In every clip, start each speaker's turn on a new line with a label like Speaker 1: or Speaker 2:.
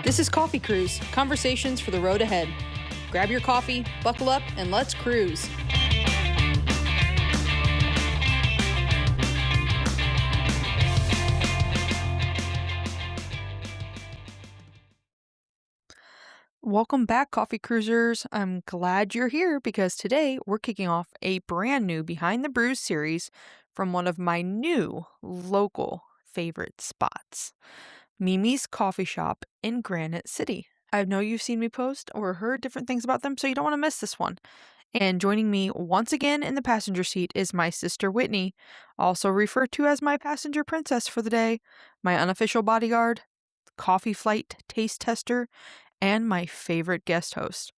Speaker 1: This is Coffee Cruise, conversations for the road ahead. Grab your coffee, buckle up, and let's cruise. Welcome back, Coffee Cruisers. I'm glad you're here because today we're kicking off a brand new Behind the Brews series from one of my new local favorite spots, Mimi's Coffee Shop in Granite City. I know you've seen me post or heard different things about them, so you don't want to miss this one. And joining me once again in the passenger seat is my sister Whitney, also referred to as my passenger princess for the day, my unofficial bodyguard, coffee flight taste tester, and my favorite guest host.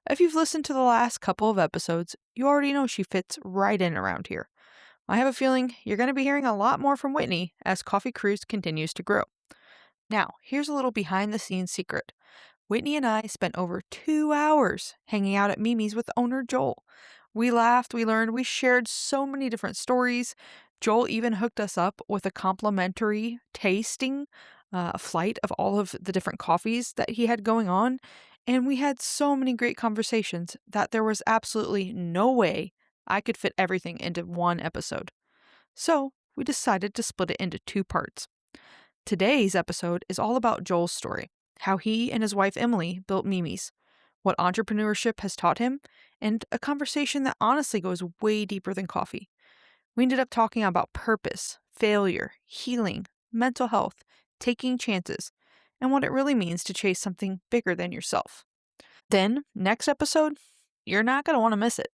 Speaker 1: If you've listened to the last couple of episodes, you already know she fits right in around here. I have a feeling you're going to be hearing a lot more from Whitney as Coffee Cruise continues to grow. Now, here's a little behind the scenes secret. Whitney and I spent over 2 hours hanging out at Mimi's with owner Joel. We laughed, we learned, we shared so many different stories. Joel even hooked us up with a complimentary tasting flight of all of the different coffees that he had going on. And we had so many great conversations that there was absolutely no way I could fit everything into one episode. So we decided to split it into 2 parts. Today's episode is all about Joel's story, how he and his wife Emily built Mimi's, what entrepreneurship has taught him, and a conversation that honestly goes way deeper than coffee. We ended up talking about purpose, failure, healing, mental health, taking chances, and what it really means to chase something bigger than yourself. Then, next episode, you're not going to want to miss it.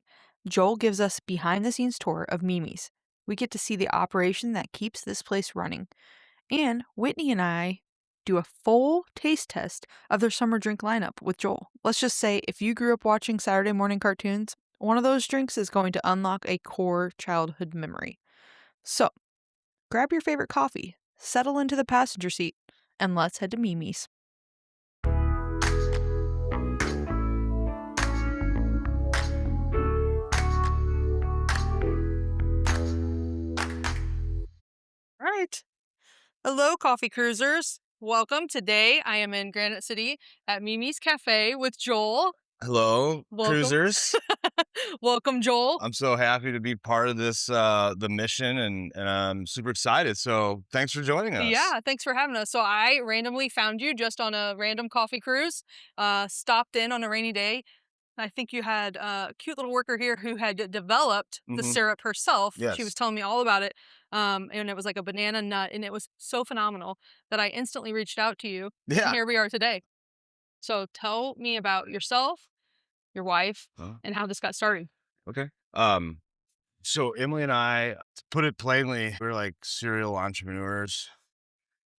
Speaker 1: Joel gives us behind the scenes tour of Mimi's. We get to see the operation that keeps this place running. And Whitney and I do a full taste test of their summer drink lineup with Joel. Let's just say if you grew up watching Saturday morning cartoons, one of those drinks is going to unlock a core childhood memory. So, grab your favorite coffee, settle into the passenger seat, and let's head to Mimi's. All right. Hello, Coffee Cruisers. Welcome. Today I am in Granite City at Mimi's Cafe with Joel.
Speaker 2: Hello,
Speaker 1: Welcome.
Speaker 2: cruisers.
Speaker 1: Welcome, Joel.
Speaker 2: I'm so happy to be part of this, the mission, and I'm super excited. So thanks for joining us.
Speaker 1: Yeah, thanks for having us. So I randomly found you just on a random coffee cruise, stopped in on a rainy day. I think you had a cute little worker here who had developed the syrup herself.
Speaker 2: Yes.
Speaker 1: She was telling me all about it. And it was like a banana nut, and it was so phenomenal that I instantly reached out to you.
Speaker 2: Yeah.
Speaker 1: And here we are today. So tell me about yourself, your wife,
Speaker 2: Huh?
Speaker 1: and how this got started.
Speaker 2: Okay. So Emily and I, to put it plainly, we're like serial entrepreneurs.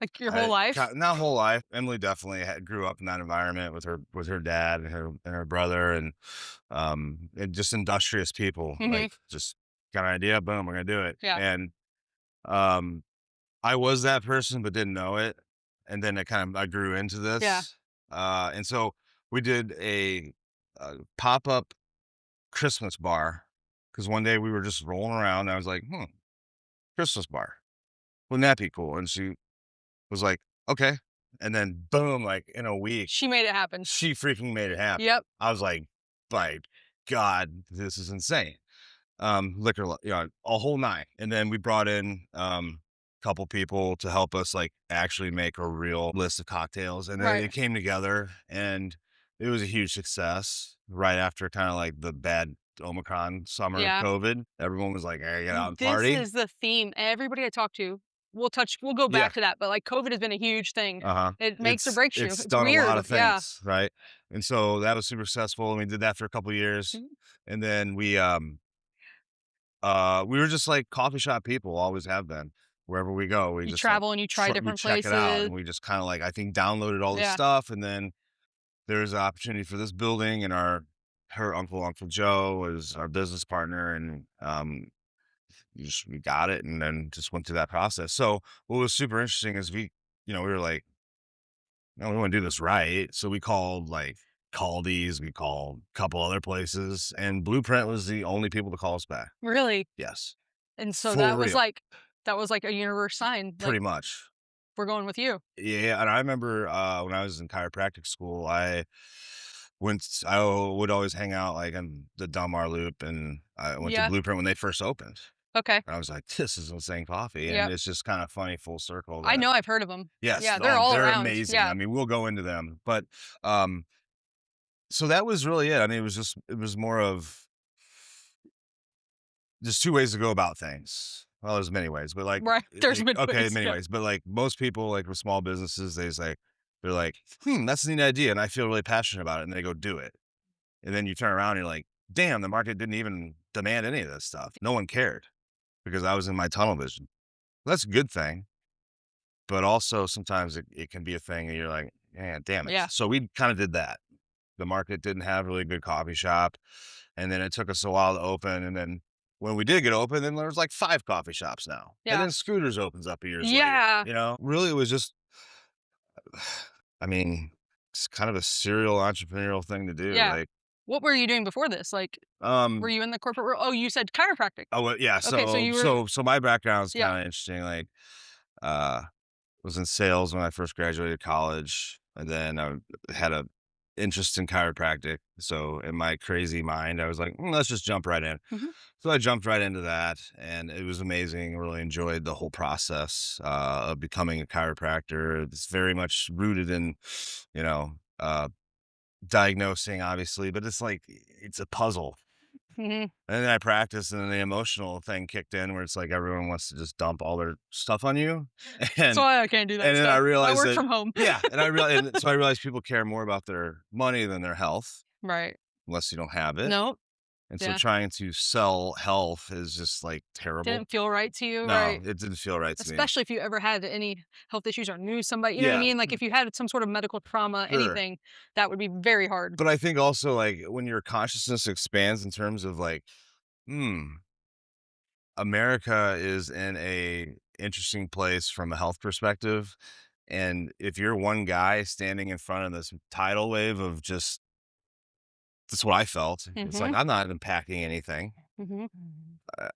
Speaker 1: Like your whole life?
Speaker 2: Not whole life. Emily definitely grew up in that environment with her dad and her brother, and just industrious people. Like just got an idea, boom, we're gonna do it.
Speaker 1: Yeah.
Speaker 2: And I was that person, but didn't know it. And then I grew into this.
Speaker 1: Yeah.
Speaker 2: And so we did a pop-up Christmas bar, because one day we were just rolling around and I was like, Christmas bar. Wouldn't that be cool? And she was like, okay. And then boom, like in a week,
Speaker 1: She made it happen.
Speaker 2: she freaking made it happen.
Speaker 1: Yep.
Speaker 2: I was like, by God, this is insane. Liquor, a whole night. And then we brought in couple people to help us like actually make a real list of cocktails, and then it came together, and it was a huge success right after kind of like the bad Omicron summer of COVID. Everyone was like, hey, get out and party.
Speaker 1: This is the theme. Everybody I talk to, we'll go back to that, but like COVID has been a huge thing. It makes or breaks you.
Speaker 2: It's done
Speaker 1: weird.
Speaker 2: A lot of things, right? And so that was super successful, and we did that for a couple of years. And then we were just like coffee shop people, always have been. Wherever we go, we just
Speaker 1: travel and you try different places.
Speaker 2: Check it out, and we just kind of like, I think, downloaded all this stuff, and then there's an opportunity for this building, and her Uncle Joe was our business partner, and we got it, and then just went through that process. So what was super interesting is we were like, no, we want to do this right. So we called like Caldi's, we called a couple other places, and Blueprint was the only people to call us back.
Speaker 1: Really?
Speaker 2: Yes.
Speaker 1: And so that was like a universe sign.
Speaker 2: Pretty much.
Speaker 1: we're going with you.
Speaker 2: Yeah, and I remember, when I was in chiropractic school, I would always hang out, like, in the Delmar Loop, and I went to
Speaker 1: Yeah.
Speaker 2: Blueprint when they first opened.
Speaker 1: Okay.
Speaker 2: And I was like, "This is insane coffee," and
Speaker 1: Yep.
Speaker 2: it's just kinda funny full circle
Speaker 1: I
Speaker 2: that
Speaker 1: know I've heard of them.
Speaker 2: yes,
Speaker 1: Yeah, they're all
Speaker 2: they're
Speaker 1: around.
Speaker 2: amazing. I
Speaker 1: Yeah.
Speaker 2: mean, we'll go into them, but, um, so that was really it. I mean, it was more of there's 2 ways to go about things. Well, there's many ways, but,
Speaker 1: Right. There's
Speaker 2: okay,
Speaker 1: midways.
Speaker 2: many
Speaker 1: Yeah.
Speaker 2: ways, but, like, most people, like, with small businesses, they're like, "Hmm, that's a neat idea, and I feel really passionate about it," and they go do it. And then you turn around and you're like, "Damn, the market didn't even demand any of this stuff. No one cared because I was in my tunnel vision." That's a good thing, but also sometimes it can be a thing and you're like, "Man, damn it."
Speaker 1: Yeah.
Speaker 2: So we kinda did that. The market didn't have really good coffee shop, and then it took us a while to open, and then when we did get open, then there was like 5 coffee shops now, and
Speaker 1: Yeah.
Speaker 2: then Scooters opens up years later,
Speaker 1: Yeah.
Speaker 2: you know? Really, it was just I mean, it's kind of a serial entrepreneurial thing to do,
Speaker 1: Yeah.
Speaker 2: like,
Speaker 1: What were you doing before this? Like, were
Speaker 2: um
Speaker 1: you in the corporate world? Oh, you said chiropractic.
Speaker 2: oh, well, yeah,
Speaker 1: Okay, so you were
Speaker 2: so my background is
Speaker 1: yeah.
Speaker 2: kinda interesting, like, uh, was in sales when I first graduated college, and then I had a interest in chiropractic, so in my crazy mind, I was like, let's just jump right in."
Speaker 1: Mhm.
Speaker 2: So I jumped right into that, and it was amazing, really enjoyed the whole process, of becoming a chiropractor. It's very much rooted in, you know, diagnosing, obviously, but it's like it's a puzzle.
Speaker 1: Mhm.
Speaker 2: And then I practiced, and then the emotional thing kicked in where it's like everyone wants to just dump all their stuff on you.
Speaker 1: So
Speaker 2: And
Speaker 1: I can't do that
Speaker 2: and then I
Speaker 1: stuff. I
Speaker 2: realized
Speaker 1: work
Speaker 2: that
Speaker 1: from home.
Speaker 2: yeah, and so I realized people care more about their money than their health,
Speaker 1: Right.
Speaker 2: unless you don't have it.
Speaker 1: No.
Speaker 2: And so
Speaker 1: Yeah.
Speaker 2: trying to sell health is just like terrible.
Speaker 1: Didn't feel right to you,
Speaker 2: No,
Speaker 1: right?
Speaker 2: it didn't feel right to me.
Speaker 1: Especially if you ever had any health issues or knew somebody, you know what I
Speaker 2: Yeah,
Speaker 1: mean? Like if you had some sort of medical trauma,
Speaker 2: sure.
Speaker 1: anything, that would be very hard.
Speaker 2: But I think also like when your consciousness expands in terms of like, hmm, America is in a interesting place from a health perspective. And if you're one guy standing in front of this tidal wave of just that's what I felt. It's like
Speaker 1: Mhm.
Speaker 2: I'm not impacting anything.
Speaker 1: Mhm.
Speaker 2: I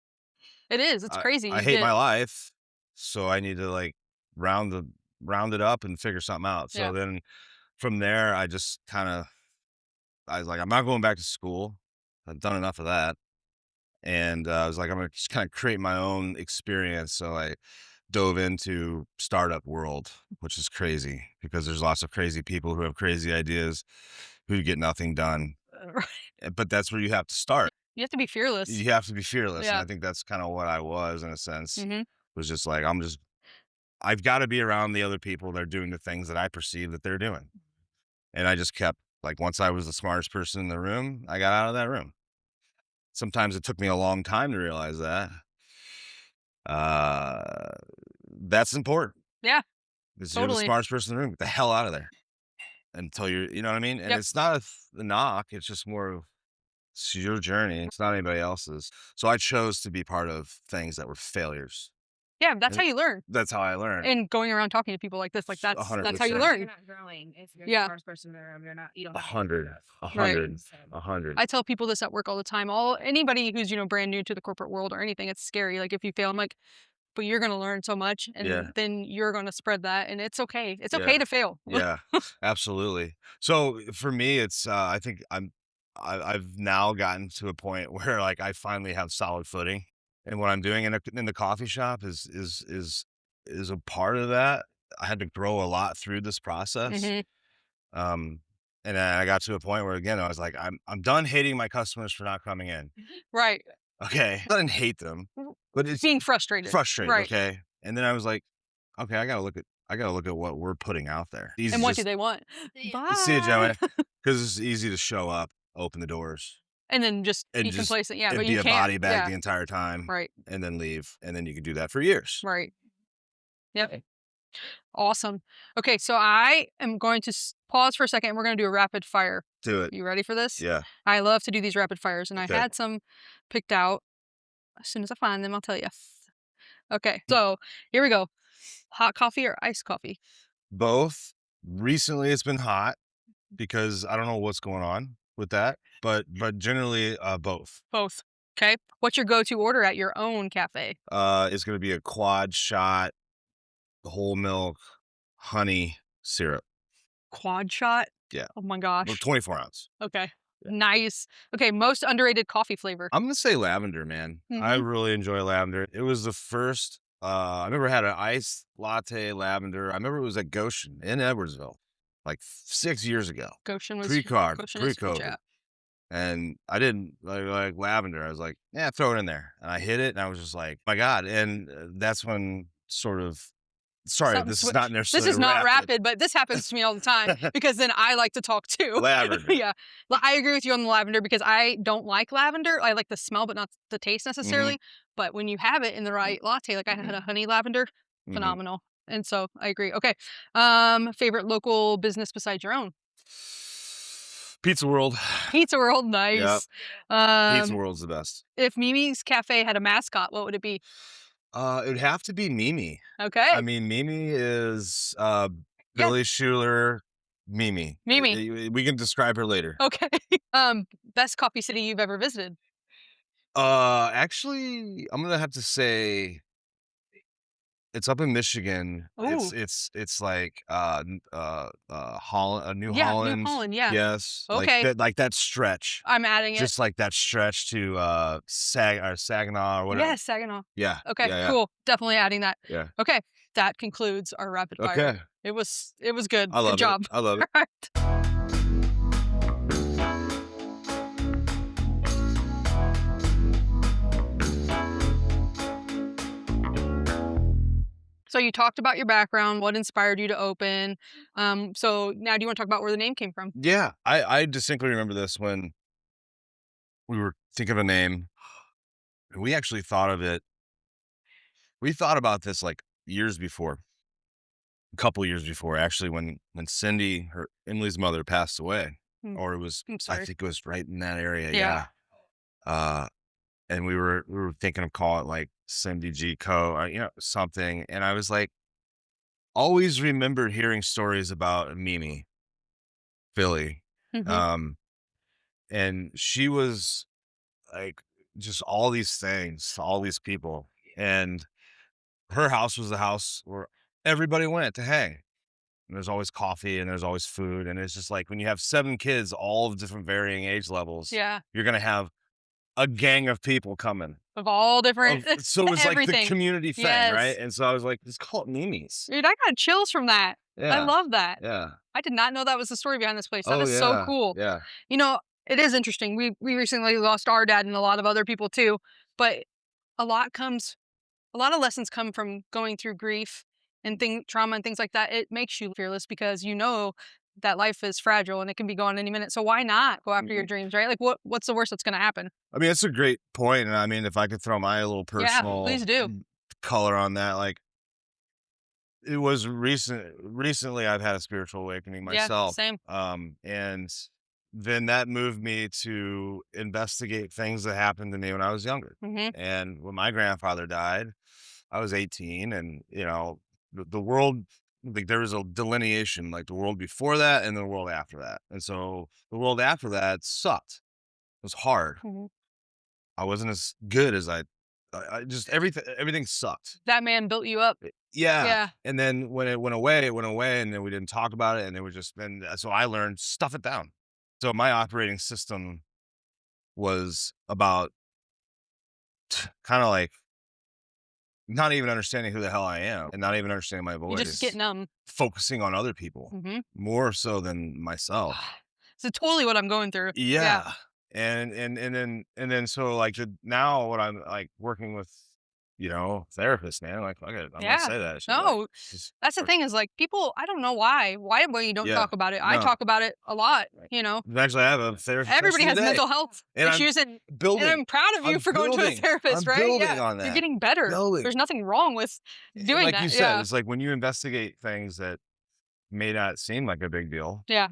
Speaker 1: It is. It's crazy.
Speaker 2: I
Speaker 1: You
Speaker 2: hate my
Speaker 1: get
Speaker 2: life, so I need to like round the round it up and figure something out. So
Speaker 1: yeah.
Speaker 2: then from there, I just kind of I was like, I'm not going back to school. I've done enough of that. And I was like, I'm gonna just kind of create my own experience. So I dove into startup world, which is crazy because there's lots of crazy people who have crazy ideas who get nothing done.
Speaker 1: Right.
Speaker 2: But that's where you have to start.
Speaker 1: You have to be fearless.
Speaker 2: You have to be fearless, and
Speaker 1: Yeah.
Speaker 2: I think that's kind of what I was in a sense.
Speaker 1: Mhm.
Speaker 2: Was just like I've got to be around the other people that are doing the things that I perceive that they're doing, and I just kept like once I was the smartest person in the room, I got out of that room. Sometimes it took me a long time to realize that. Uh, that's important.
Speaker 1: Yeah.
Speaker 2: Is you're the
Speaker 1: Totally.
Speaker 2: smartest person in the room. Get the hell out of there until you know what I mean? And
Speaker 1: Yep.
Speaker 2: it's not a knock. It's just more of it's your journey. It's not anybody else's. So I chose to be part of things that were failures.
Speaker 1: Yeah. That's how
Speaker 2: And
Speaker 1: you learn.
Speaker 2: that's how I learned.
Speaker 1: And going around talking to people like this, like
Speaker 2: A hundred
Speaker 1: that's how you
Speaker 2: percent.
Speaker 1: learn.
Speaker 3: You're not growing if you're the
Speaker 1: Yeah.
Speaker 3: first person in the room. You're not. You don't
Speaker 2: A
Speaker 3: have to do
Speaker 2: hundred.
Speaker 3: that.
Speaker 2: A
Speaker 1: Right.
Speaker 2: hundred. A hundred.
Speaker 1: I tell people this at work all the time. All anybody who's, brand new to the corporate world or anything, it's scary. Like if you fail, I'm like, but you're gonna learn so much
Speaker 2: Yeah.
Speaker 1: and then you're gonna spread that and it's okay. It's
Speaker 2: Yeah.
Speaker 1: okay to fail.
Speaker 2: Yeah. Absolutely. So for me, it's I think I've now gotten to a point where like I finally have solid footing, and what I'm doing in the coffee shop is a part of that. I had to grow a lot through this process.
Speaker 1: Mhm.
Speaker 2: Um, and I got to a point where again I was like, I'm done hating my customers for not coming in.
Speaker 1: Right.
Speaker 2: Okay, I didn't hate them, but it's
Speaker 1: Being frustrated.
Speaker 2: frustrated.
Speaker 1: Right.
Speaker 2: Okay, and then I was like, okay, I gotta look at what we're putting out there. Easy
Speaker 1: And what do
Speaker 2: just
Speaker 1: they want?
Speaker 2: see it,
Speaker 1: Bye.
Speaker 2: Joey, because it's easy to show up, open the doors,
Speaker 1: And then just
Speaker 2: and
Speaker 1: be
Speaker 2: just
Speaker 1: complacent. Yeah,
Speaker 2: and
Speaker 1: but
Speaker 2: be
Speaker 1: you
Speaker 2: a
Speaker 1: can't.
Speaker 2: body bag
Speaker 1: Yeah.
Speaker 2: the entire time,
Speaker 1: Right.
Speaker 2: and then leave, and then you can do that for years.
Speaker 1: Right. Yep. Awesome. Okay, so I am going to pause for a second and we're going to do a rapid fire.
Speaker 2: Do it.
Speaker 1: You ready for this?
Speaker 2: Yeah.
Speaker 1: I love to do these rapid fires and I
Speaker 2: Okay.
Speaker 1: had some picked out. As soon as I find them, I'll tell you. Okay, so here we go. Hot coffee or iced coffee?
Speaker 2: Both. Recently, it's been hot because I don't know what's going on with that, but generally, both.
Speaker 1: Both. Okay. What's your go-to order at your own cafe?
Speaker 2: It's gonna be a quad shot whole milk, honey syrup.
Speaker 1: Quad shot?
Speaker 2: Yeah.
Speaker 1: Oh my
Speaker 2: Well,
Speaker 1: gosh.
Speaker 2: 24 ounce.
Speaker 1: Okay.
Speaker 2: Yeah.
Speaker 1: Nice. Okay, most underrated coffee flavor.
Speaker 2: I'm gonna say lavender, man. I
Speaker 1: Mhm.
Speaker 2: really enjoy lavender. It was the first, I remember I had an iced latte lavender. I remember it was at Goshen in Edwardsville, like 6 years ago,
Speaker 1: Goshen is huge,
Speaker 2: pre-COVID.
Speaker 1: yeah.
Speaker 2: And I didn't like lavender. I was like, yeah, throw it in there. And I hit it and I was just like, my God. And that's when sort of, sorry,
Speaker 1: Something
Speaker 2: this is not
Speaker 1: switch. This
Speaker 2: necessarily
Speaker 1: is not
Speaker 2: rapid.
Speaker 1: rapid, but this happens to me all the time because then I like to talk too.
Speaker 2: Lavender.
Speaker 1: Yeah. I agree with you on the lavender because I don't like lavender. I like the smell, but not the taste
Speaker 2: Hmm.
Speaker 1: necessarily. But when you have it in the right latte, like I had a honey lavender,
Speaker 2: Hmm.
Speaker 1: phenomenal. And so I agree. Okay. Favorite local business besides your own?
Speaker 2: Pizza World.
Speaker 1: Pizza World,
Speaker 2: Yep.
Speaker 1: nice.
Speaker 2: Pizza
Speaker 1: Um,
Speaker 2: World's the best.
Speaker 1: if Mimi's Cafe had a mascot, what would it be?
Speaker 2: It'd have to be Mimi. I
Speaker 1: Okay.
Speaker 2: mean, Mimi is
Speaker 1: Yeah,
Speaker 2: Billy Schuler. Mimi.
Speaker 1: Mimi.
Speaker 2: We can describe her later.
Speaker 1: Okay. Best coffee city you've ever visited?
Speaker 2: Actually, I'm gonna have to say it's up in Michigan.
Speaker 1: Ooh.
Speaker 2: It's like Holland, New
Speaker 1: Yeah, New
Speaker 2: Holland.
Speaker 1: Holland, yeah.
Speaker 2: Yes,
Speaker 1: Okay.
Speaker 2: like that stretch,
Speaker 1: I'm adding it.
Speaker 2: just like that stretch to Saginaw or whatever.
Speaker 1: Yes, Saginaw.
Speaker 2: Yeah,
Speaker 1: Okay,
Speaker 2: yeah, yeah,
Speaker 1: cool. Definitely adding that.
Speaker 2: yeah.
Speaker 1: Okay, that concludes our rapid fire.
Speaker 2: Okay,
Speaker 1: It was good.
Speaker 2: I
Speaker 1: Good
Speaker 2: love it.
Speaker 1: job.
Speaker 2: I love it.
Speaker 1: All right. So you talked about your background, what inspired you to open. So now do you want to talk about where the name came from?
Speaker 2: Yeah, I distinctly remember this when we were thinking of a name. And we actually thought of it. We thought about this like years before, a couple years before, actually, when Cindy, her Emily's mother, passed away,
Speaker 1: Mm,
Speaker 2: or it was,
Speaker 1: I'm
Speaker 2: I
Speaker 1: sorry.
Speaker 2: think it was right in that area.
Speaker 1: Yeah.
Speaker 2: Yeah. Uh, and we were thinking of calling it like Cindy G Co. Something. And I was like, always remembered hearing stories about Mimi, Philly,
Speaker 1: Hmm.
Speaker 2: um, and she was like just all these things, to all these people, and her house was the house where everybody went to hang. And there's always coffee and there's always food. And it's just like when you have 7 kids, all of different varying age levels,
Speaker 1: Yeah.
Speaker 2: you're gonna have a gang of people coming.
Speaker 1: Of all different
Speaker 2: So it was like the
Speaker 1: everything.
Speaker 2: community thing, right?
Speaker 1: Yes.
Speaker 2: And so I was like, let's call it Mimi's.
Speaker 1: Dude, I got chills from that. I
Speaker 2: Yeah.
Speaker 1: love that.
Speaker 2: Yeah.
Speaker 1: I did not know that was the story behind this place. That
Speaker 2: Oh
Speaker 1: is so
Speaker 2: yeah.
Speaker 1: cool.
Speaker 2: Yeah.
Speaker 1: You know, it is interesting. We recently lost our dad and a lot of other people too, but a lot comes a lot of lessons come from going through grief and trauma and things like that. It makes you fearless because you know that life is fragile and it can be gone any minute. So why not go after your
Speaker 2: Mhm.
Speaker 1: dreams, right? Like what's the worst that's going to happen?
Speaker 2: I mean, that's a great point. And I mean, if I could throw my little
Speaker 1: Yeah,
Speaker 2: personal
Speaker 1: please do.
Speaker 2: color on that, like it was recently I've had a spiritual awakening
Speaker 1: Yeah,
Speaker 2: myself.
Speaker 1: same.
Speaker 2: And then that moved me to investigate things that happened to me when I was younger.
Speaker 1: Mhm.
Speaker 2: And when my grandfather died, I was 18, and the world, like there was a delineation, like the world before that and the world after that. And so the world after that sucked. It was hard.
Speaker 1: Mhm.
Speaker 2: I wasn't as good as I just everything sucked.
Speaker 1: That man built you up.
Speaker 2: Yeah.
Speaker 1: Yeah.
Speaker 2: And then when it went away, and then we didn't talk about it, and it was just, and so I learned stuff it down. So my operating system was about kind of like not even understanding who the hell I am and not even understanding my
Speaker 1: You just get
Speaker 2: voice,
Speaker 1: numb.
Speaker 2: focusing on other people
Speaker 1: Mhm.
Speaker 2: more so than myself.
Speaker 1: So totally what I'm going through. Yeah.
Speaker 2: Yeah. And then so like now what I'm like working with, therapists, man. Like I'm gonna
Speaker 1: Yeah.
Speaker 2: say that. She's like,
Speaker 1: No,
Speaker 2: she's,
Speaker 1: that's the thing is like people, I don't know why. Why we don't
Speaker 2: yeah,
Speaker 1: talk about it. I
Speaker 2: no.
Speaker 1: talk about it a lot, you know.
Speaker 2: Actually, I have a therapist
Speaker 1: Everybody has
Speaker 2: today,
Speaker 1: mental health
Speaker 2: and I'm
Speaker 1: issues and
Speaker 2: building.
Speaker 1: I'm proud of you
Speaker 2: I'm
Speaker 1: for going to a
Speaker 2: building.
Speaker 1: therapist,
Speaker 2: I'm
Speaker 1: right?
Speaker 2: building
Speaker 1: Yeah.
Speaker 2: on
Speaker 1: You're
Speaker 2: that.
Speaker 1: getting better.
Speaker 2: Building.
Speaker 1: There's nothing wrong with doing
Speaker 2: Like
Speaker 1: that.
Speaker 2: you said,
Speaker 1: Yeah.
Speaker 2: it's like when you investigate things that may not seem like a big deal,
Speaker 1: Yeah.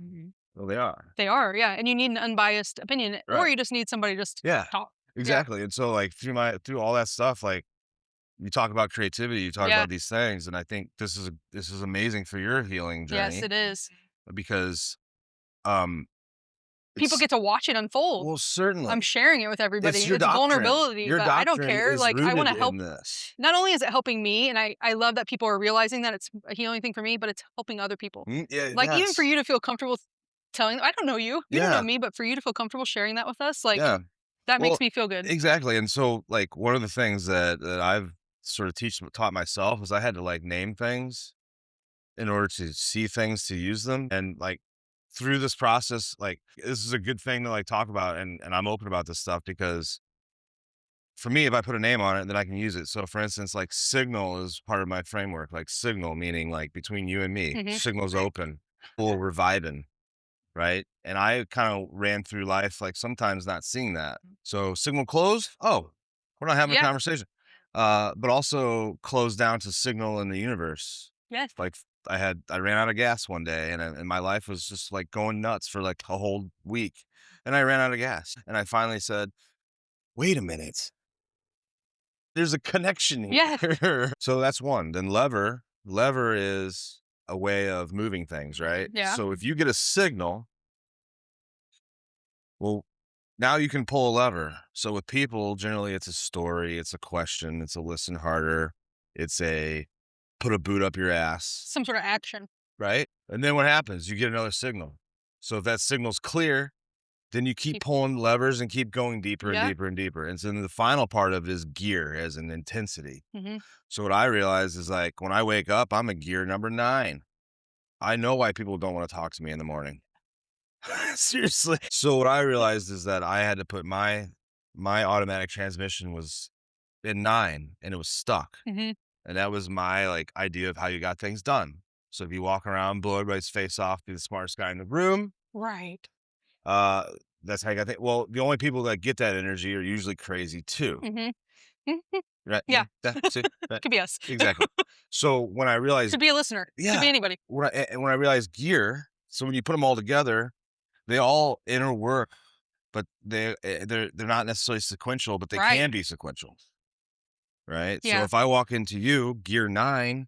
Speaker 2: well, they are.
Speaker 1: They are. Yeah. And you need an unbiased opinion or
Speaker 2: Right.
Speaker 1: you just need somebody to just
Speaker 2: Yeah,
Speaker 1: talk.
Speaker 2: exactly. And so like through all that stuff, like you talk about creativity, you talk
Speaker 1: Yeah.
Speaker 2: about these things, and I think this is amazing for your healing journey.
Speaker 1: Yes, it is.
Speaker 2: Because um
Speaker 1: people get to watch it unfold.
Speaker 2: Well, certainly.
Speaker 1: I'm sharing it with everybody.
Speaker 2: It's your
Speaker 1: It's
Speaker 2: doctrine.
Speaker 1: vulnerability,
Speaker 2: Your
Speaker 1: but I don't
Speaker 2: doctrine
Speaker 1: care.
Speaker 2: is
Speaker 1: Like, I want to
Speaker 2: rooted
Speaker 1: help.
Speaker 2: in this.
Speaker 1: Not only is it helping me, and I love that people are realizing that it's a healing thing for me, but it's helping other people.
Speaker 2: Yeah,
Speaker 1: Like, even for
Speaker 2: yes.
Speaker 1: you to feel comfortable telling, I don't know you, you don't know
Speaker 2: Yeah.
Speaker 1: me, but for you to feel comfortable sharing that with us, like,
Speaker 2: Yeah.
Speaker 1: that
Speaker 2: Well,
Speaker 1: makes me feel good.
Speaker 2: exactly. And so, like, one of the things that I've sort of taught myself is I had to like name things in order to see things, to use them. And like through this process, like this is a good thing to like talk about. And I'm open about this stuff because for me, if I put a name on it, then I can use it. So for instance, like signal is part of my framework, like signal, meaning like between you and me, signal's open, full reviving. Right. And I kind of ran through life, like sometimes not seeing that. So signal closed. Oh, we're not having a
Speaker 1: Yeah.
Speaker 2: conversation. But also closed down to signal in the universe.
Speaker 1: Yes.
Speaker 2: Like I ran out of gas one day and my life was just like going nuts for like a whole week. And I ran out of gas and I finally said, wait a minute, there's a connection
Speaker 1: Yes.
Speaker 2: here. So that's one. Then lever is a way of moving things, right?
Speaker 1: Yeah.
Speaker 2: So if you get a signal, well, now you can pull a lever. So with people, generally it's a story, it's a question, it's a listen harder, it's a put a boot up your ass,
Speaker 1: Some sort of action.
Speaker 2: right? And then what happens? You get another signal. So if that signal's clear, then you keep pulling levers and keep going deeper and deeper and deeper. And so then the final part of it is gear as an intensity. So what I realize is like when I wake up, I'm a gear number 9. I know why people don't want to talk to me in the morning. Seriously. So what I realized is that I had to put my automatic transmission was in 9 and it was stuck. And that was my like idea of how you got things done. So if you walk around, blow everybody's face off, be the smartest guy in the room.
Speaker 1: Right.
Speaker 2: That's how you got things. Well, the only people that get that energy are usually crazy too. Right?
Speaker 1: Yeah.
Speaker 2: See? Right.
Speaker 1: Could be us.
Speaker 2: Exactly. So when I realized,
Speaker 1: Could be a listener. Could be anybody.
Speaker 2: when I realized gear, so when you put them all together, they all interwork, but they're not necessarily sequential, but they can be sequential. Right? So if I walk into you, gear 9,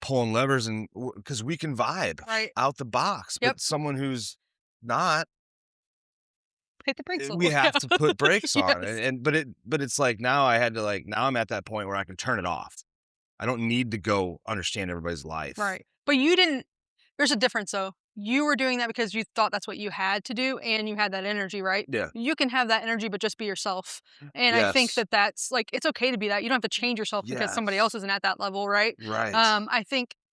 Speaker 2: pulling levers and because we can vibe out the box, but someone who's not,
Speaker 1: hit the brakes.
Speaker 2: We have to put brakes on it. But it's like now I'm at that point where I can turn it off. I don't need to go understand everybody's life.
Speaker 1: Right. But there's a difference though. You were doing that because you thought that's what you had to do and you had that energy, right?
Speaker 2: Yeah.
Speaker 1: You can have that energy, but just be yourself. And I think that's like, it's okay to be that. You don't have to change yourself because somebody else isn't at that level, right?
Speaker 2: Right.
Speaker 1: I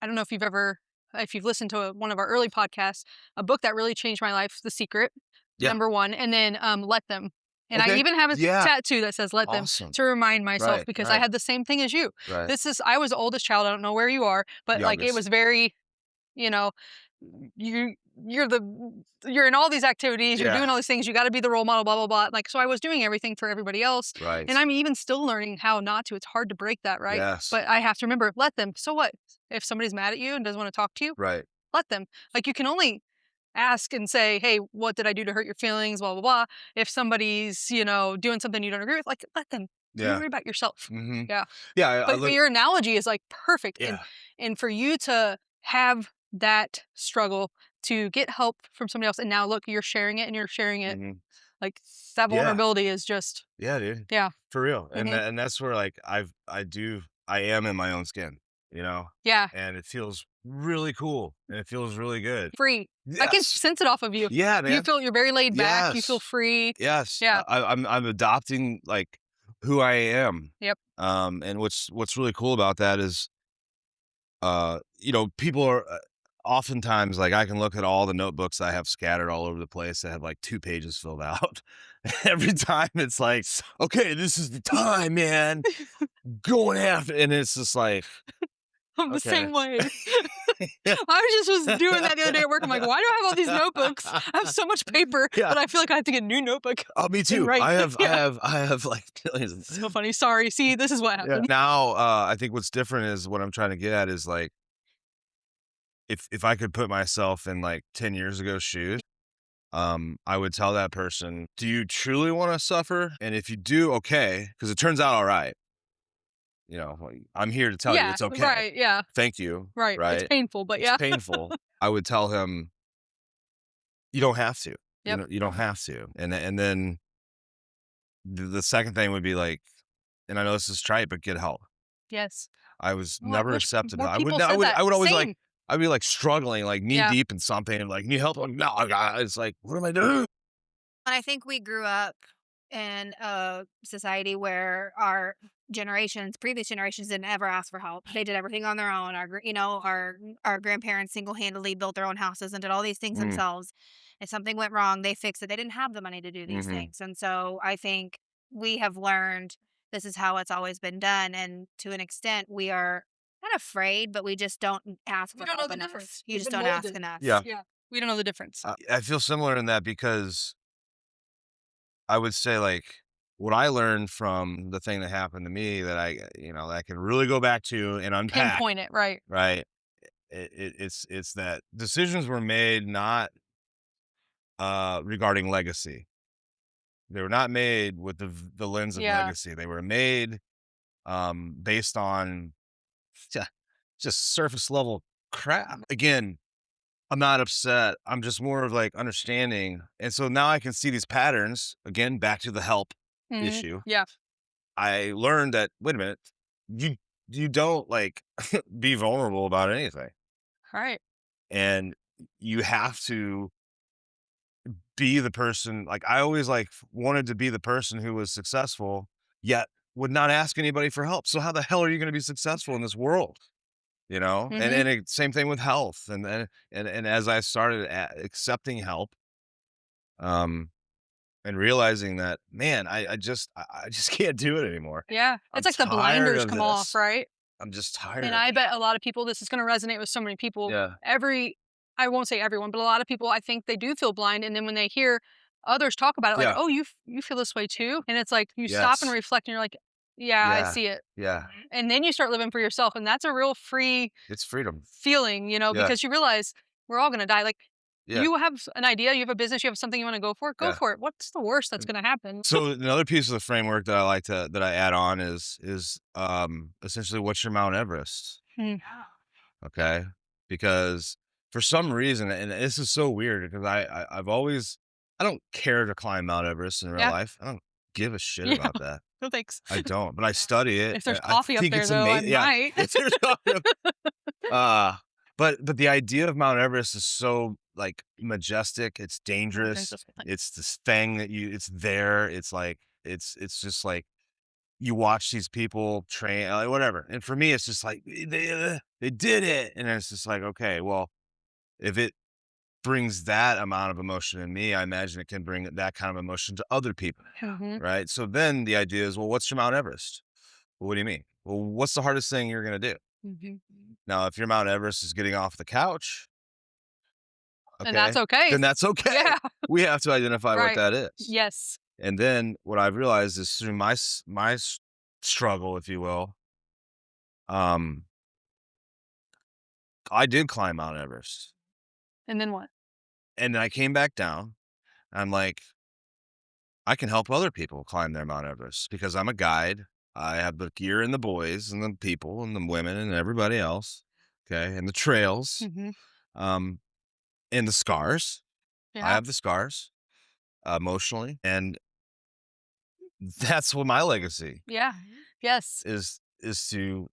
Speaker 1: don't know if you've listened to one of our early podcasts, a book that really changed my life, The Secret, number 1, and then Let Them. And I even have a tattoo that says "Let Them" to remind myself because I had the same thing as you.
Speaker 2: Right.
Speaker 1: I was the oldest child. I don't know where you are, but like it was very, you're in all these activities. You're doing all these things. You got to be the role model. Blah blah blah. Like so, I was doing everything for everybody else.
Speaker 2: Right.
Speaker 1: And I'm even still learning how not to. It's hard to break that, right?
Speaker 2: Yes.
Speaker 1: But I have to remember, let them. So what? If somebody's mad at you and doesn't want to talk to you,
Speaker 2: Right.
Speaker 1: let them. Like you can only ask and say, hey, what did I do to hurt your feelings? Blah, blah, blah. If somebody's, doing something you don't agree with, like, let them. Don't worry about yourself. Yeah.
Speaker 2: Yeah.
Speaker 1: But your analogy is like perfect.
Speaker 2: Yeah.
Speaker 1: And for you to have that struggle to get help from somebody else, and now look, you're sharing it and you're sharing it. Like that vulnerability is just.
Speaker 2: Yeah, dude.
Speaker 1: Yeah.
Speaker 2: For real. And that's where like I am in my own skin,
Speaker 1: Yeah.
Speaker 2: And it feels really cool and it feels really good.
Speaker 1: Free.
Speaker 2: Yes.
Speaker 1: I can sense it off of you.
Speaker 2: Yeah, man.
Speaker 1: You're very laid back. You feel free.
Speaker 2: Yes.
Speaker 1: Yeah.
Speaker 2: I'm adopting like who I am.
Speaker 1: Yep.
Speaker 2: And what's really cool about that is, people are oftentimes like I can look at all the notebooks I have scattered all over the place that have like 2 pages filled out. Every time it's like, okay, this is the time, man. Going after, and it's just like.
Speaker 1: I'm the same way. I was doing that the other day at work. I'm like, why do I have all these notebooks? I have so much paper, but I feel like I have to get a new notebook.
Speaker 2: Oh, me too. I have like billions.
Speaker 1: So funny. Sorry. See, this is what happened.
Speaker 2: Now, I think what's different is what I'm trying to get at is like, if I could put myself in like 10 years ago shoes, I would tell that person, do you truly want to suffer? And if you do, okay, because it turns out all right. I'm here to tell you it's okay.
Speaker 1: Right, yeah.
Speaker 2: Thank you.
Speaker 1: Right. It's painful, but
Speaker 2: it's painful. I would tell him, you don't have to. You know, you don't have to. And then the second thing would be like, and I know this is trite, but get help.
Speaker 1: Yes.
Speaker 2: I was
Speaker 1: Oh, I
Speaker 2: never
Speaker 1: wish
Speaker 2: accepted.
Speaker 1: more
Speaker 2: I would,
Speaker 1: people said that.
Speaker 2: I would always like,
Speaker 1: Same.
Speaker 2: I'd be like struggling, like knee
Speaker 1: Yeah.
Speaker 2: deep in something, and like need help. Like, no, God, it's like, what am I doing?
Speaker 3: And I think we grew up in a society where our previous generations didn't ever ask for help. They did everything on their own. Our grandparents single-handedly built their own houses and did all these things
Speaker 2: Mm,
Speaker 3: themselves. If something went wrong, they fixed it. They didn't have the money to do these
Speaker 2: hmm.
Speaker 3: things. And so I think we have learned this is how it's always been done. And to an extent, we are not afraid, but we just don't ask
Speaker 1: We
Speaker 3: for
Speaker 1: don't know
Speaker 3: help
Speaker 1: the
Speaker 3: enough.
Speaker 1: difference.
Speaker 3: You
Speaker 1: We've
Speaker 3: just
Speaker 1: been
Speaker 3: don't ask
Speaker 1: molded.
Speaker 3: enough.
Speaker 2: Yeah,
Speaker 1: Yeah. We don't know the difference.
Speaker 2: I feel similar in that because I would say like what I learned from the thing that happened to me that that I can really go back to and unpack.
Speaker 1: Pinpoint it, right?
Speaker 2: Right. It's that decisions were made not regarding legacy. They were not made with the lens of
Speaker 1: Yeah.
Speaker 2: legacy. They were made based on ju- just surface level crap. Again, I'm not upset. I'm just more of like understanding. And so now I can see these patterns again, back to the help issue.
Speaker 1: Yeah.
Speaker 2: I learned that, wait a minute, you you don't like be vulnerable about anything.
Speaker 1: Right.
Speaker 2: And you have to be the person. Like I always like wanted to be the person who was successful, yet would not ask anybody for help. So how the hell are you going to be successful in this world? You know?
Speaker 1: Mm-hmm.
Speaker 2: Same thing with health. And as I started accepting help, um, and realizing that, man, I just can't do it anymore.
Speaker 1: Yeah.
Speaker 2: I'm
Speaker 1: It's like the
Speaker 2: tired
Speaker 1: blinders
Speaker 2: of
Speaker 1: come off,
Speaker 2: this.
Speaker 1: right?
Speaker 2: I'm just tired
Speaker 1: And
Speaker 2: of
Speaker 1: I
Speaker 2: it.
Speaker 1: bet a lot of people, this is going to resonate with so many people.
Speaker 2: Yeah.
Speaker 1: I won't say everyone, but a lot of people, I think they do feel blind. And then when they hear others talk about it, like,
Speaker 2: Yeah.
Speaker 1: oh, you feel this way too. And it's like you stop and
Speaker 2: Yes.
Speaker 1: reflect and you're like, yeah, I
Speaker 2: Yeah.
Speaker 1: see it.
Speaker 2: Yeah.
Speaker 1: And then you start living for yourself. And that's a real free
Speaker 2: It's freedom.
Speaker 1: feeling,
Speaker 2: Yeah.
Speaker 1: because you realize we're all going to die. Like
Speaker 2: Yeah.
Speaker 1: you have an idea, you have a business, you have something you want to go
Speaker 2: Yeah.
Speaker 1: for it. What's the worst that's going to happen?
Speaker 2: So another piece of the framework that I like that I add on is essentially what's your Mount Everest?
Speaker 1: Hmm.
Speaker 2: Okay. Because for some reason, and this is so weird because I've always, I don't care to climb Mount Everest in real
Speaker 1: Yeah.
Speaker 2: life. I don't give a shit
Speaker 1: Yeah.
Speaker 2: about that.
Speaker 1: No thanks.
Speaker 2: I don't, but I study it.
Speaker 1: If there's
Speaker 2: I
Speaker 1: coffee up
Speaker 2: think
Speaker 1: there,
Speaker 2: it's
Speaker 1: though, I
Speaker 2: amazing. Yeah.
Speaker 1: might.
Speaker 2: If there's coffee uh, but the idea of Mount Everest is so like majestic. It's dangerous. It's this thing that it's there. It's like, it's just like, you watch these people train, like, whatever. And for me, it's just like they did it, and it's just like, okay, well, if it brings that amount of emotion in me, I imagine it can bring that kind of emotion to other people,
Speaker 1: Mhm.
Speaker 2: right? So then the idea is, well, what's your Mount Everest? Well, what do you mean? Well, what's the hardest thing you're gonna do?
Speaker 1: Mhm.
Speaker 2: Now, if your Mount Everest is getting off the couch,
Speaker 1: And that's
Speaker 2: okay,
Speaker 1: okay.
Speaker 2: then that's okay.
Speaker 1: Yeah.
Speaker 2: We have to identify what
Speaker 1: Right.
Speaker 2: that is.
Speaker 1: Yes.
Speaker 2: And then what I've realized is through my struggle, if you will, um, I did climb Mount Everest,
Speaker 1: And then what?
Speaker 2: and then I came back down. I'm like, I can help other people climb their Mount Everest because I'm a guide. I have the gear and the boys and the people and the women and everybody else. Okay. And the trails,
Speaker 1: Mhm.
Speaker 2: um, and the scars. I
Speaker 1: Yeah.
Speaker 2: have the scars emotionally. And that's what my legacy
Speaker 1: Yeah. Yes.
Speaker 2: is to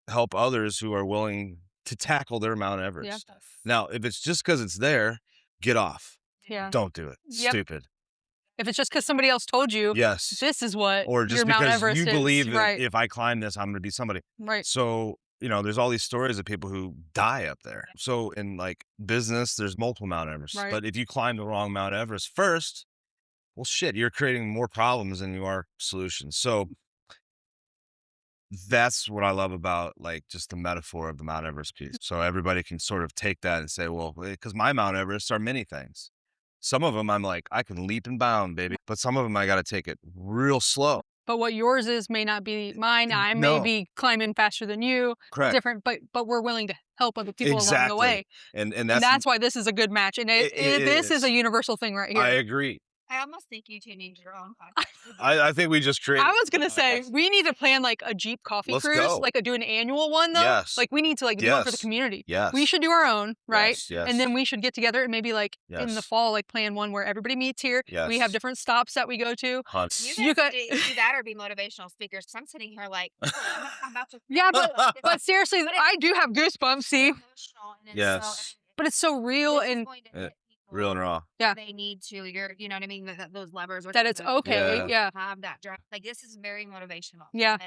Speaker 2: help others who are willing to tackle their Mount
Speaker 1: Yeah.
Speaker 2: Everest. Now, if it's just because it's there, get off.
Speaker 1: Yeah.
Speaker 2: Don't do it.
Speaker 1: Yep.
Speaker 2: Stupid.
Speaker 1: If it's just because somebody else told you,
Speaker 2: Yes.
Speaker 1: this is what
Speaker 2: Or just
Speaker 1: your Mount
Speaker 2: because
Speaker 1: Everest
Speaker 2: you
Speaker 1: is.
Speaker 2: believe that
Speaker 1: Right.
Speaker 2: if I climb this, I'm gonna be somebody.
Speaker 1: Right.
Speaker 2: So, there's all these stories of people who die up there. So in like business, there's multiple Mount Everests.
Speaker 1: Right.
Speaker 2: But if you climb the wrong Mount Everest first, well shit, you're creating more problems than you are solutions. So that's what I love about like just the metaphor of the Mount Everest piece. So everybody can sort of take that and say, well, because my Mount Everests are many things. Some of them I'm like, I can leap and bound, baby. But some of them I got to take it real slow.
Speaker 1: But what yours is may not be mine. I may
Speaker 2: No.
Speaker 1: be climbing faster than you.
Speaker 2: Correct.
Speaker 1: Different, but we're willing to help other people along the
Speaker 2: Exactly.
Speaker 1: way.
Speaker 2: And
Speaker 1: And that's why this is a good match. And this is a universal thing right here.
Speaker 2: I agree.
Speaker 3: I almost think you two need your own podcast.
Speaker 2: I think we just created.
Speaker 1: I was gonna say we need to plan like a Jeep coffee
Speaker 2: Let's
Speaker 1: cruise,
Speaker 2: go.
Speaker 1: like do an annual one though.
Speaker 2: Yes.
Speaker 1: Like we need to like do one for the
Speaker 2: Yes.
Speaker 1: community.
Speaker 2: Yes.
Speaker 1: We should do our own, right?
Speaker 2: Yes.
Speaker 1: And then we should get together and maybe like in the
Speaker 2: Yes.
Speaker 1: fall, like plan one where everybody meets here.
Speaker 2: Yes.
Speaker 1: We have different stops that we go to.
Speaker 3: You guys do that or be motivational speakers. Cause I'm sitting here like, oh, I'm about to.
Speaker 1: Yeah, but seriously, I do have goosebumps. See,
Speaker 2: Yes.
Speaker 1: but it's so real and
Speaker 2: real and raw.
Speaker 1: Yeah,
Speaker 3: they need to. You know what I mean? Those levers.
Speaker 1: That it's okay. Yeah.
Speaker 3: Have that drive. Like this is very motivational.
Speaker 1: Yeah.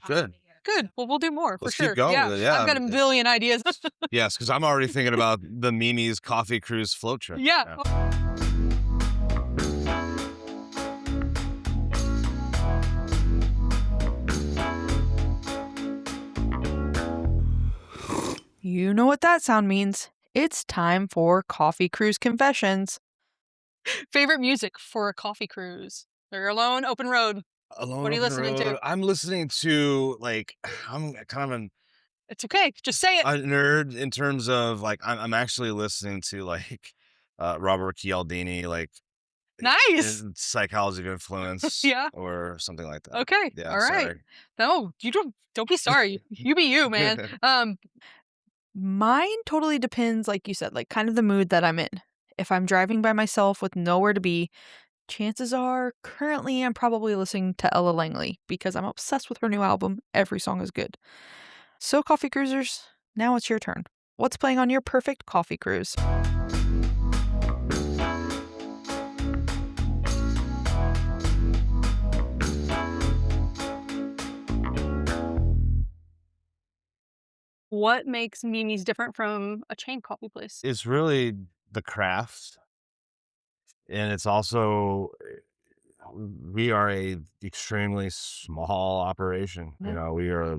Speaker 2: Good.
Speaker 1: Good. Well, we'll do more for
Speaker 2: Let's
Speaker 1: sure.
Speaker 2: keep going
Speaker 1: Yeah.
Speaker 2: with it. Yeah.
Speaker 1: I've got a billion ideas.
Speaker 2: Yes, because I'm already thinking about the Mimi's coffee cruise float trip.
Speaker 1: Yeah. You know what that sound means. It's time for Coffee Cruise Confessions. Favorite music for a coffee cruise? You're alone, open road.
Speaker 2: Alone
Speaker 1: What are you listening to?
Speaker 2: I'm listening to like I'm kind of
Speaker 1: It's okay. Just say it.
Speaker 2: a nerd in terms of like I'm actually listening to like Robert Cialdini, like
Speaker 1: Nice.
Speaker 2: Psychology of Influence,
Speaker 1: Yeah.
Speaker 2: or something like that.
Speaker 1: Okay.
Speaker 2: Yeah,
Speaker 1: All right.
Speaker 2: sorry.
Speaker 1: No, you don't be sorry. You be you, man. Mine totally depends, like you said, like kind of the mood that I'm in. If I'm driving by myself with nowhere to be, chances are currently I'm probably listening to Ella Langley because I'm obsessed with her new album. Every song is good. So, coffee cruisers, now it's your turn. What's playing on your perfect coffee cruise? What makes Mimi's different from a chain coffee place?
Speaker 2: It's really the craft, and it's also we are a extremely small operation.
Speaker 1: Mhm.
Speaker 2: You know, we are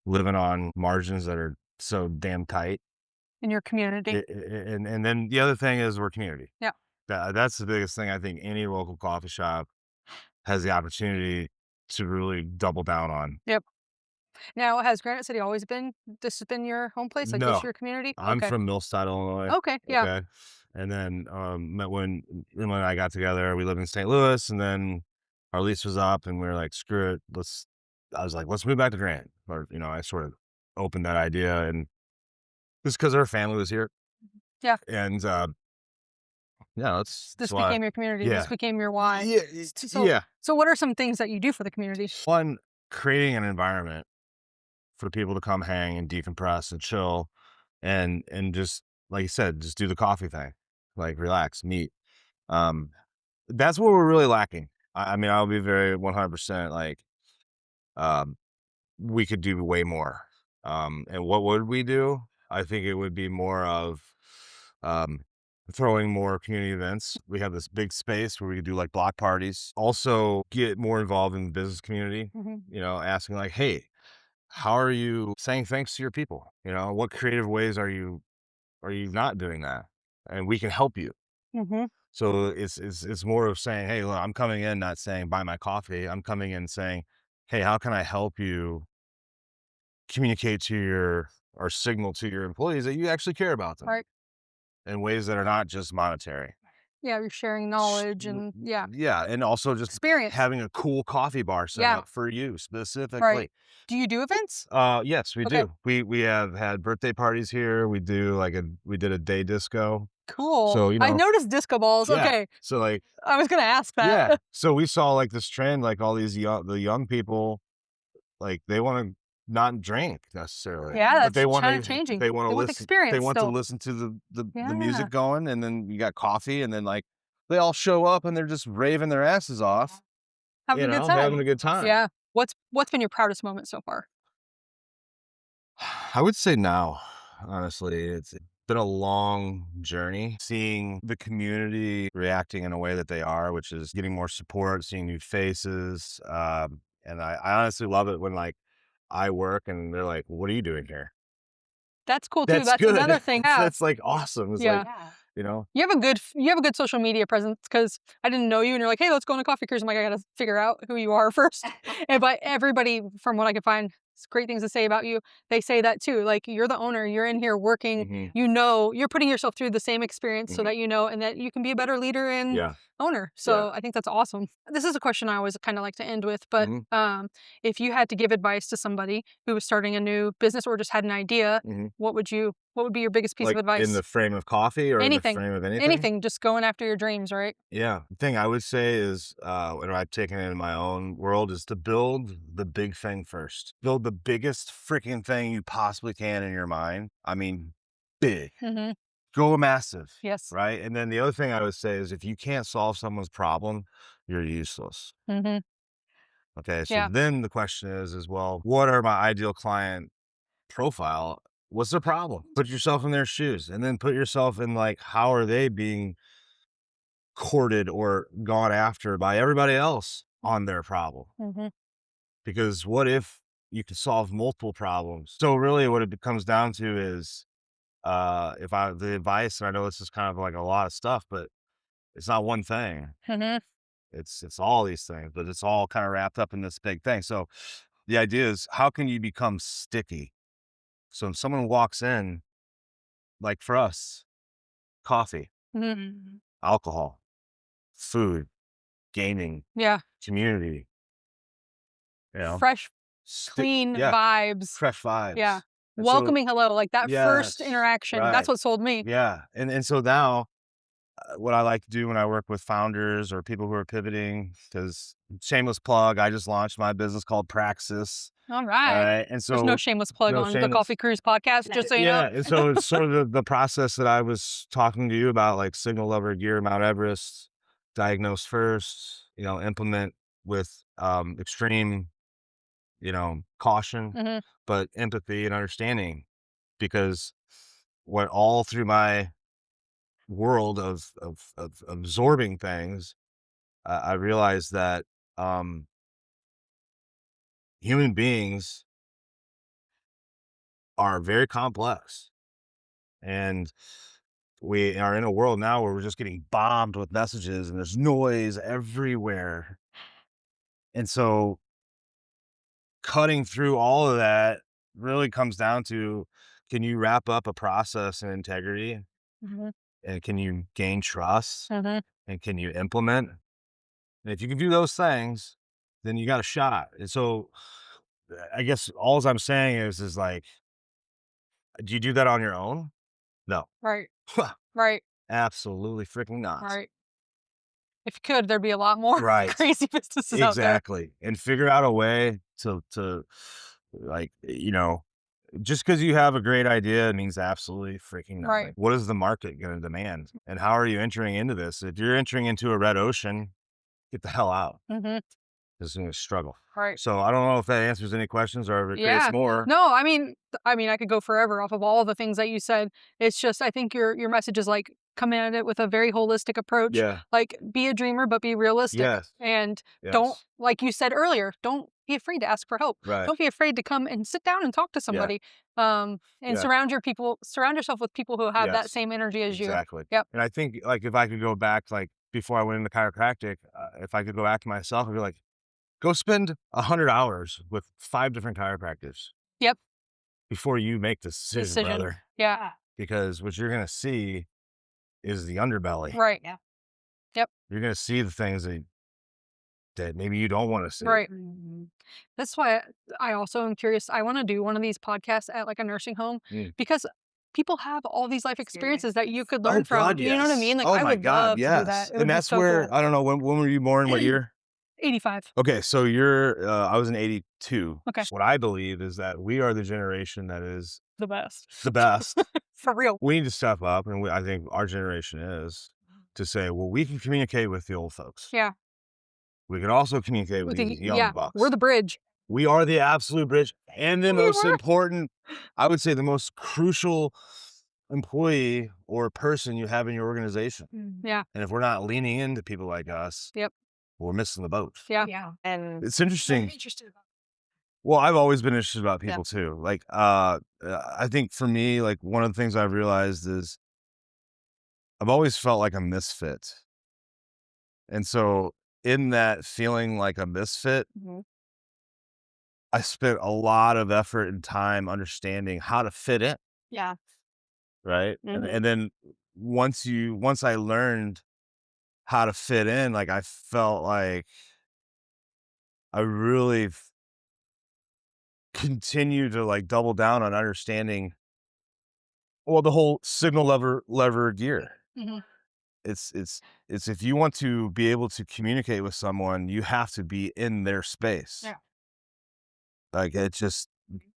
Speaker 2: living on margins that are so damn tight.
Speaker 1: In your community?
Speaker 2: And then the other thing is we're community.
Speaker 1: Yeah.
Speaker 2: That's the biggest thing I think any local coffee shop has the opportunity to really double down on.
Speaker 1: Yep. Now, has Granite City always been, this has been your home place? Like this
Speaker 2: No.
Speaker 1: your community?
Speaker 2: I'm
Speaker 1: Okay.
Speaker 2: from Millside, Illinois.
Speaker 1: Okay, yeah.
Speaker 2: Okay. And then when Emily and I got together, we lived in St. Louis, and then our lease was up, and we were like, screw it. I was like, let's move back to Grant. Or, I sort of opened that idea, and just because our family was here.
Speaker 1: Yeah.
Speaker 2: And yeah,
Speaker 1: This became your community.
Speaker 2: Yeah.
Speaker 1: This became your why.
Speaker 2: Yeah.
Speaker 1: So what are some things that you do for the community?
Speaker 2: One, creating an environment for people to come hang and decompress and chill, and just like you said, just do the coffee thing, like relax, meet. That's what we're really lacking. I mean, I'll be very 100% like, we could do way more. And what would we do? I think it would be more of throwing more community events. We have this big space where we could do like block parties. Also get more involved in the business community, asking like, hey, how are you saying thanks to your people? What creative ways are you not doing that? And we can help you.
Speaker 1: Mm-hmm.
Speaker 2: So it's more of saying, hey, look, I'm coming in not saying buy my coffee. I'm coming in saying, hey, how can I help you communicate to or signal to your employees that you actually care about them,
Speaker 1: Right.
Speaker 2: in ways that are not just monetary.
Speaker 1: Yeah, you're sharing knowledge and
Speaker 2: Yeah, and also just
Speaker 1: experience.
Speaker 2: having a cool coffee bar set up for you specifically.
Speaker 1: Right. Do you do events?
Speaker 2: Yes, we do. We have had birthday parties here. We do we did a day disco.
Speaker 1: Cool.
Speaker 2: So
Speaker 1: I noticed disco balls.
Speaker 2: Yeah.
Speaker 1: Okay.
Speaker 2: So
Speaker 1: I was gonna ask that.
Speaker 2: yeah. So we saw like this trend, like all these young people, like they want to not drink necessarily.
Speaker 1: Yeah, that's
Speaker 2: but they want
Speaker 1: kind of changing.
Speaker 2: They want to listen.
Speaker 1: Experience
Speaker 2: They want
Speaker 1: still.
Speaker 2: to listen to the
Speaker 1: Yeah.
Speaker 2: music going, and then you got coffee, and then like they all show up and they're just raving their asses off,
Speaker 1: Having a good time.
Speaker 2: having a good time.
Speaker 1: Yeah. What's been your proudest moment so far?
Speaker 2: I would say now, honestly, it's been a long journey seeing the community reacting in a way that they are, which is getting more support, seeing new faces. And I honestly love it when like I work and they're like, what are you doing here?
Speaker 1: That's cool too.
Speaker 2: That's
Speaker 1: That's
Speaker 2: good.
Speaker 1: another thing. Yeah.
Speaker 2: That's like awesome. It's like,
Speaker 1: You have a good social media presence because I didn't know you and you're like, hey, let's go on a coffee cruise. I'm like, I gotta figure out who you are first. But everybody, from what I could find, great things to say about you, they say that too. Like, you're the owner, you're in here working, you're putting yourself through the same experience so that and that you can be a better leader and owner. So I think that's awesome. This is a question I always kind of like to end with, but if you had to give advice to somebody who was starting a new business or just had an idea, what would be your biggest piece of advice?
Speaker 2: In the frame of coffee or
Speaker 1: Anything.
Speaker 2: in the frame of anything?
Speaker 1: Anything, just going after your dreams, right?
Speaker 2: Yeah. The thing I would say is, what I've taken in my own world is to build the big thing first. Build the biggest freaking thing you possibly can in your mind. I mean, big. Go massive.
Speaker 1: Yes.
Speaker 2: Right? And then the other thing I would say is if you can't solve someone's problem, you're useless. Okay. So then the question is, well, what are my ideal client profile? What's their problem? Put yourself in their shoes and then put yourself in, like, how are they being courted or gone after by everybody else on their problem? Because what if you could solve multiple problems? So really what it comes down to is, the advice, and I know this is kind of like a lot of stuff, but it's not one thing. It's all these things, but it's all kind of wrapped up in this big thing. So the idea is, how can you become sticky? So if someone walks in, like for us, coffee, alcohol, food, gaming, community,
Speaker 1: fresh, clean vibes.
Speaker 2: fresh vibes.
Speaker 1: Yeah. Welcoming hello, like that first interaction.
Speaker 2: Right.
Speaker 1: That's what sold me.
Speaker 2: Yeah. And so now, what I like to do when I work with founders or people who are pivoting, because shameless plug, I just launched my business called Praxis.
Speaker 1: All right.
Speaker 2: And so
Speaker 1: there's no shameless plug on the Coffee Cruise podcast, just so you know.
Speaker 2: And so it's sort of the process that I was talking to you about, like signal lever gear, Mount Everest, diagnose first, implement with extreme, caution, but empathy and understanding. Because what all through my world of absorbing things, I realized that human beings are very complex, and we are in a world now where we're just getting bombed with messages and there's noise everywhere. And so cutting through all of that really comes down to, can you wrap up a process in integrity? And can you gain trust? And can you implement? And if you can do those things, then you got a shot. And so I guess all I'm saying is like, do you do that on your own? No.
Speaker 1: Right. Right.
Speaker 2: Absolutely freaking not.
Speaker 1: Right. If you could, there'd be a lot more crazy businesses out there.
Speaker 2: Exactly. And figure out a way to like, just because you have a great idea means absolutely freaking nothing.
Speaker 1: Right.
Speaker 2: What is the market going to demand? And how are you entering into this? If you're entering into a red ocean, get the hell out. It's going to struggle.
Speaker 1: Right.
Speaker 2: So I don't know if that answers any questions or if it creates more.
Speaker 1: No, I mean, I could go forever off of all the things that you said. It's just, I think your message is like, come at it with a very holistic approach.
Speaker 2: Yeah.
Speaker 1: Like, be a dreamer, but be realistic.
Speaker 2: Yes.
Speaker 1: And don't, like you said earlier, don't be afraid to ask for help.
Speaker 2: Right.
Speaker 1: Don't be afraid to come and sit down and talk to somebody. And surround yourself with people who have that same energy as you.
Speaker 2: Exactly.
Speaker 1: Yep.
Speaker 2: And I think, like, if I could go back, like before I went into chiropractic, if I could go back to myself, I'd be like, go spend 100 hours with 5 different chiropractors.
Speaker 1: Yep.
Speaker 2: Before you make the decision, brother.
Speaker 1: Yeah.
Speaker 2: Because what you're going to see is the underbelly.
Speaker 1: Right. Yeah. Yep.
Speaker 2: You're going to see the things that maybe you don't want to see.
Speaker 1: Right. That's why I also am curious. I want to do one of these podcasts at like a nursing home because people have all these life experiences that you could learn from.
Speaker 2: God,
Speaker 1: You know what I mean? Like,
Speaker 2: oh
Speaker 1: I
Speaker 2: my
Speaker 1: would
Speaker 2: God,
Speaker 1: love to do that.
Speaker 2: And that's
Speaker 1: so
Speaker 2: where,
Speaker 1: cool.
Speaker 2: I don't know, when were you born? What year?
Speaker 1: 85.
Speaker 2: Okay, so you're, I was in 82.
Speaker 1: Okay.
Speaker 2: So what I believe is that we are the generation that is
Speaker 1: The best.
Speaker 2: the best.
Speaker 1: For real.
Speaker 2: We need to step up, and I think our generation is, to say, well, we can communicate with the old folks.
Speaker 1: Yeah.
Speaker 2: We can also communicate with these young bucks.
Speaker 1: We're the bridge.
Speaker 2: We are the absolute bridge, and the most important, I would say the most crucial employee or person you have in your organization.
Speaker 1: Yeah.
Speaker 2: And if we're not leaning into people like us, we're missing the boat.
Speaker 1: Yeah. And
Speaker 2: it's interesting.
Speaker 1: Interested about
Speaker 2: Well, I've always been interested about people too. Like, I think for me, like one of the things I've realized is I've always felt like a misfit. And so in that feeling like a misfit, I spent a lot of effort and time understanding how to fit in.
Speaker 3: Yeah.
Speaker 2: Right.
Speaker 3: Mhm.
Speaker 2: And then once I learned how to fit in, like I felt like I really continue to like double down on understanding the whole signal lever gear.
Speaker 3: Mhm.
Speaker 2: It's if you want to be able to communicate with someone, you have to be in their space.
Speaker 1: Yeah.
Speaker 2: Like it just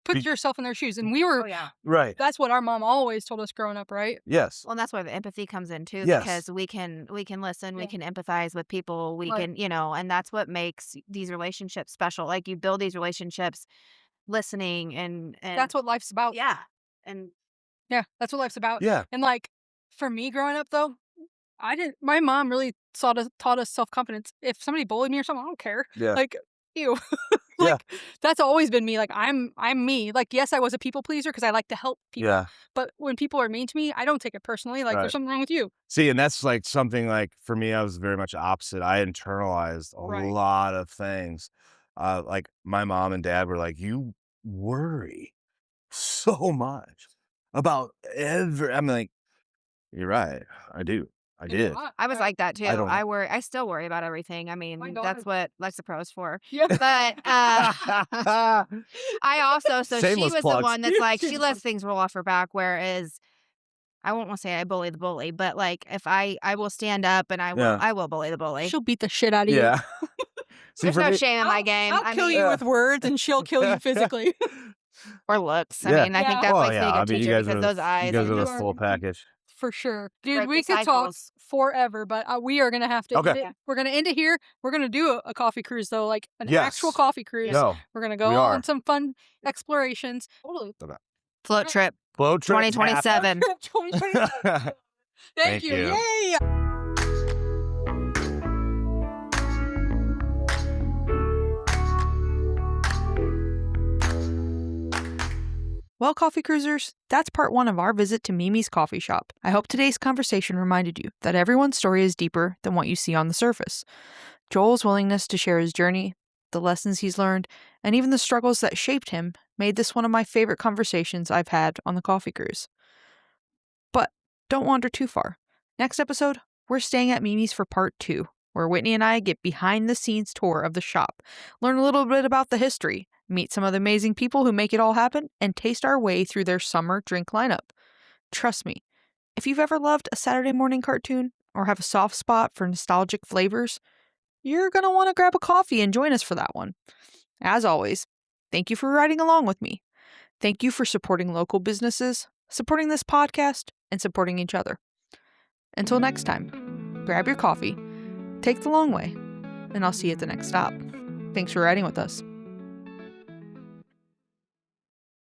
Speaker 1: Put yourself in their shoes. And we were,
Speaker 2: right.
Speaker 1: that's what our mom always told us growing up, right?
Speaker 2: Yes.
Speaker 3: Well, and that's where the empathy comes in too,
Speaker 2: Yes.
Speaker 3: because we can listen, we
Speaker 1: Yeah.
Speaker 3: can empathize with people, we
Speaker 1: Right.
Speaker 3: can, and that's what makes these relationships special. Like you build these relationships listening and
Speaker 1: That's what life's about.
Speaker 3: yeah. And
Speaker 1: Yeah, that's what life's about.
Speaker 2: Yeah.
Speaker 1: And like for me growing up though, my mom really taught us self-confidence. If somebody bullied me or something, I don't care.
Speaker 2: Yeah.
Speaker 1: Like, ew.
Speaker 2: Yeah.
Speaker 1: Like that's always been me. Like I'm me. Like yes, I was a people pleaser because I like to help people.
Speaker 2: Yeah.
Speaker 1: But when people are mean to me, I don't take it personally. Like
Speaker 2: Right.
Speaker 1: there's something wrong with you.
Speaker 2: See, and that's like something like for me, I was very much opposite. I internalized a
Speaker 1: Right.
Speaker 2: lot of things. Like my mom and dad were like, "You worry so much about I'm like, "You're right. I do. I
Speaker 1: And
Speaker 2: did."
Speaker 3: I was like that too.
Speaker 2: I don't-
Speaker 3: I still worry about everything. I
Speaker 1: My
Speaker 3: mean,
Speaker 1: daughter-
Speaker 3: that's what Lexapro's for.
Speaker 1: Yeah.
Speaker 3: But I also, so she
Speaker 2: Shameless
Speaker 3: was
Speaker 2: plugs.
Speaker 3: the one that's like, she lets things roll off her back, whereas I won't want to say I bully the bully, but like if I will stand up and
Speaker 2: Yeah.
Speaker 3: I will bully the bully.
Speaker 1: She'll beat the shit out of you.
Speaker 2: Yeah. See,
Speaker 3: There's
Speaker 2: for
Speaker 3: no
Speaker 2: me,
Speaker 3: shame in my game.
Speaker 1: I'll kill you
Speaker 2: Yeah.
Speaker 1: with words and she'll kill you physically.
Speaker 3: Or looks. I
Speaker 2: Yeah.
Speaker 3: mean, I think
Speaker 1: Yeah.
Speaker 3: that
Speaker 2: oh
Speaker 3: makes me a
Speaker 2: yeah,
Speaker 3: good
Speaker 2: I mean, you
Speaker 3: teacher
Speaker 2: guys
Speaker 3: because
Speaker 2: are
Speaker 3: those eyes.
Speaker 2: you guys
Speaker 3: are
Speaker 2: are the
Speaker 3: just-
Speaker 2: full package.
Speaker 1: For sure. Dude,
Speaker 3: break
Speaker 1: we
Speaker 3: the
Speaker 1: could talk
Speaker 3: cycles.
Speaker 1: forever, but we are going to have to
Speaker 2: Okay.
Speaker 1: end it. We're going to end it here. We're going to do a coffee cruise, though, like an
Speaker 2: Yes.
Speaker 1: actual coffee cruise.
Speaker 2: No,
Speaker 1: We're going to go
Speaker 2: we
Speaker 1: on
Speaker 2: are.
Speaker 1: some fun explorations. Totally.
Speaker 3: Float trip
Speaker 2: Flow trip
Speaker 3: 2027.
Speaker 1: 2027.
Speaker 2: happen.
Speaker 1: Thank you.
Speaker 2: you.
Speaker 1: Yay! Well, coffee cruisers, that's part one of our visit to Mimi's coffee shop. I hope today's conversation reminded you that everyone's story is deeper than what you see on the surface. Joel's willingness to share his journey, the lessons he's learned, and even the struggles that shaped him made this one of my favorite conversations I've had on the coffee cruise. But don't wander too far. Next episode, we're staying at Mimi's for part 2, where Whitney and I get behind-the-scenes tour of the shop, learn a little bit about the history, meet some of the amazing people who make it all happen, and taste our way through their summer drink lineup. Trust me, if you've ever loved a Saturday morning cartoon or have a soft spot for nostalgic flavors, you're going to want to grab a coffee and join us for that one. As always, thank you for riding along with me. Thank you for supporting local businesses, supporting this podcast, and supporting each other. Until next time, grab your coffee, take the long way, and I'll see you at the next stop. Thanks for riding with us.